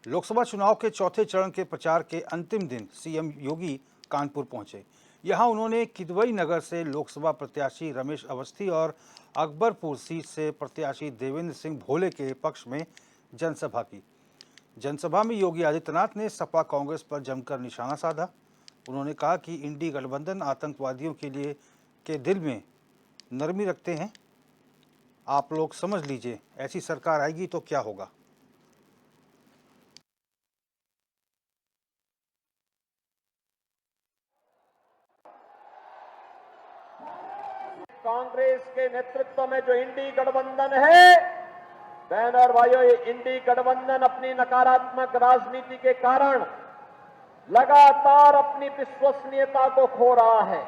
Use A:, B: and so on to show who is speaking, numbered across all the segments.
A: लोकसभा चुनाव के चौथे चरण के प्रचार के अंतिम दिन सीएम योगी कानपुर पहुंचे। यहां उन्होंने किदवई नगर से लोकसभा प्रत्याशी रमेश अवस्थी और अकबरपुर सीट से प्रत्याशी देवेंद्र सिंह भोले के पक्ष में जनसभा की। जनसभा में योगी आदित्यनाथ ने सपा कांग्रेस पर जमकर निशाना साधा। उन्होंने कहा कि इंडी गठबंधन आतंकवादियों के दिल में नरमी रखते हैं। आप लोग समझ लीजिए, ऐसी सरकार आएगी तो क्या होगा।
B: कांग्रेस के नेतृत्व में जो इंडी गठबंधन है, बहन और भाइयों, ये इंडी गठबंधन अपनी नकारात्मक राजनीति के कारण लगातार अपनी विश्वसनीयता को खो रहा है।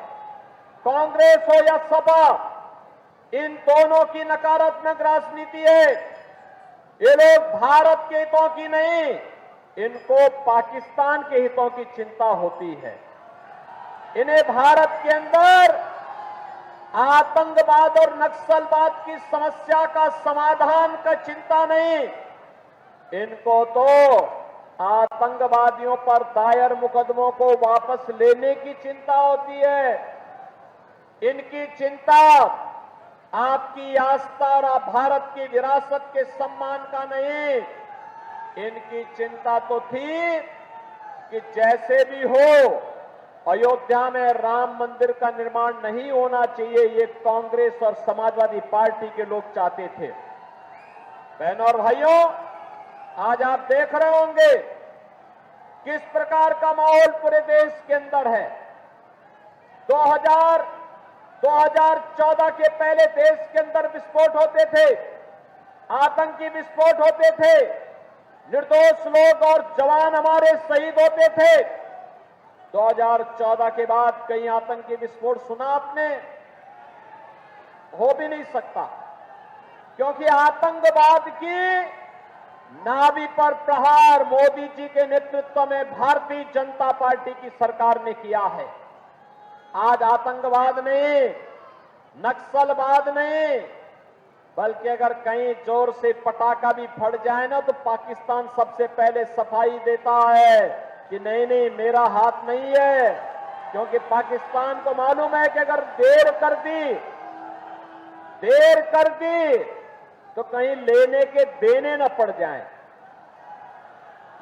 B: कांग्रेस हो या सपा, इन दोनों की नकारात्मक राजनीति है। ये लोग भारत के हितों की नहीं, इनको पाकिस्तान के हितों की चिंता होती है। इन्हें भारत के अंदर आतंकवाद और नक्सलवाद की समस्या का समाधान का चिंता नहीं, इनको तो आतंकवादियों पर दायर मुकदमों को वापस लेने की चिंता होती है। इनकी चिंता आपकी आस्था और भारत की विरासत के सम्मान का नहीं, इनकी चिंता तो थी कि जैसे भी हो अयोध्या में राम मंदिर का निर्माण नहीं होना चाहिए, ये कांग्रेस और समाजवादी पार्टी के लोग चाहते थे। बहनों और भाइयों, आज आप देख रहे होंगे किस प्रकार का माहौल पूरे देश के अंदर है। 2014 के पहले देश के अंदर विस्फोट होते थे, आतंकी विस्फोट होते थे, निर्दोष लोग और जवान हमारे शहीद होते थे। 2014 के बाद कहीं आतंकी विस्फोट सुना आपने? हो भी नहीं सकता, क्योंकि आतंकवाद की नाभि पर प्रहार मोदी जी के नेतृत्व में भारतीय जनता पार्टी की सरकार ने किया है। आज आतंकवाद नहीं, नक्सलवाद नहीं, बल्कि अगर कहीं जोर से पटाखा भी फट जाए ना, तो पाकिस्तान सबसे पहले सफाई देता है कि नहीं नहीं, मेरा हाथ नहीं है, क्योंकि पाकिस्तान को मालूम है कि अगर देर कर दी तो कहीं लेने के देने न पड़ जाएं।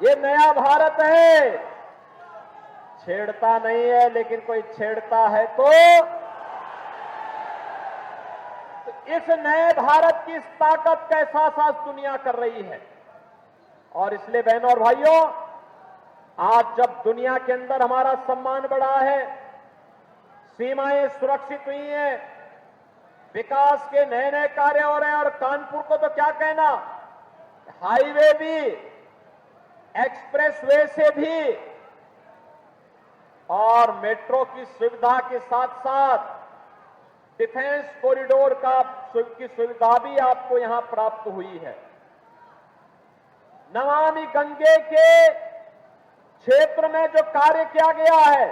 B: ये नया भारत है, छेड़ता नहीं है, लेकिन कोई छेड़ता है तो इस नए भारत की इस ताकत का एहसास आज दुनिया कर रही है। और इसलिए बहनों और भाइयों, आज जब दुनिया के अंदर हमारा सम्मान बढ़ा है, सीमाएं सुरक्षित हुई हैं, विकास के नए नए कार्य हो रहे हैं, और कानपुर को तो क्या कहना, हाईवे भी, एक्सप्रेसवे से भी और मेट्रो की सुविधा के साथ साथ डिफेंस कॉरिडोर की सुविधा भी आपको यहां प्राप्त हुई है। नमामि गंगे के क्षेत्र में जो कार्य किया गया है,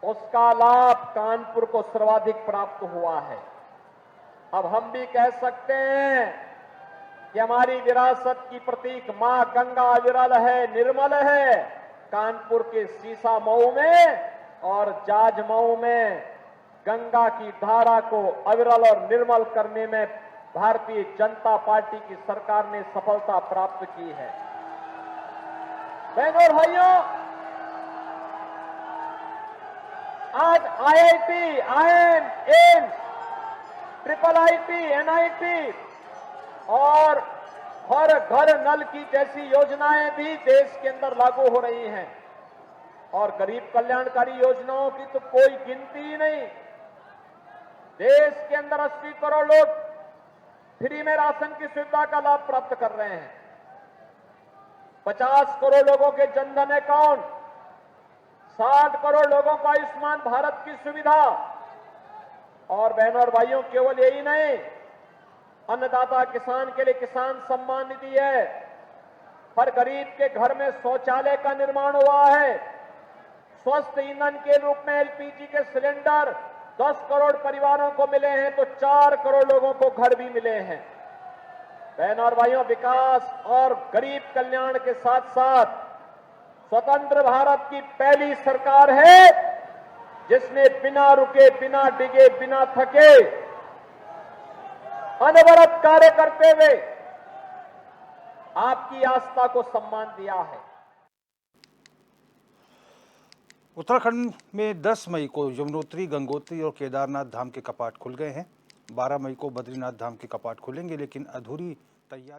B: उसका लाभ कानपुर को सर्वाधिक प्राप्त हुआ है। अब हम भी कह सकते हैं कि हमारी विरासत की प्रतीक मां गंगा अविरल है, निर्मल है। कानपुर के सीसा मऊ में और जाज मऊ में गंगा की धारा को अविरल और निर्मल करने में भारतीय जनता पार्टी की सरकार ने सफलता प्राप्त की है। बहनों और भाइयों, आज IIT, IIM, AIIMS, triple IT, NIT और हर घर नल की जैसी योजनाएं भी देश के अंदर लागू हो रही हैं। और गरीब कल्याणकारी योजनाओं की तो कोई गिनती ही नहीं। देश के अंदर 80 करोड़ लोग फ्री में राशन की सुविधा का लाभ प्राप्त कर रहे हैं। 50 करोड़ लोगों के जनधन अकाउंट, 60 करोड़ लोगों को आयुष्मान भारत की सुविधा। और बहनों और भाइयों, केवल यही नहीं, अन्नदाता किसान के लिए किसान सम्मान निधि है, हर गरीब के घर में शौचालय का निर्माण हुआ है, स्वस्थ ईंधन के रूप में एलपीजी के सिलेंडर 10 करोड़ परिवारों को मिले हैं, तो 4 करोड़ लोगों को घर भी मिले हैं। बहन और भाइयों, विकास और गरीब कल्याण के साथ साथ स्वतंत्र भारत की पहली सरकार है जिसने बिना रुके, बिना डिगे, बिना थके अनवरत कार्य करते हुए आपकी आस्था को सम्मान दिया है।
A: उत्तराखंड में 10 मई को यमुनोत्री, गंगोत्री और केदारनाथ धाम के कपाट खुल गए हैं। 12 मई को बद्रीनाथ धाम के कपाट खुलेंगे, लेकिन अधूरी तैयारी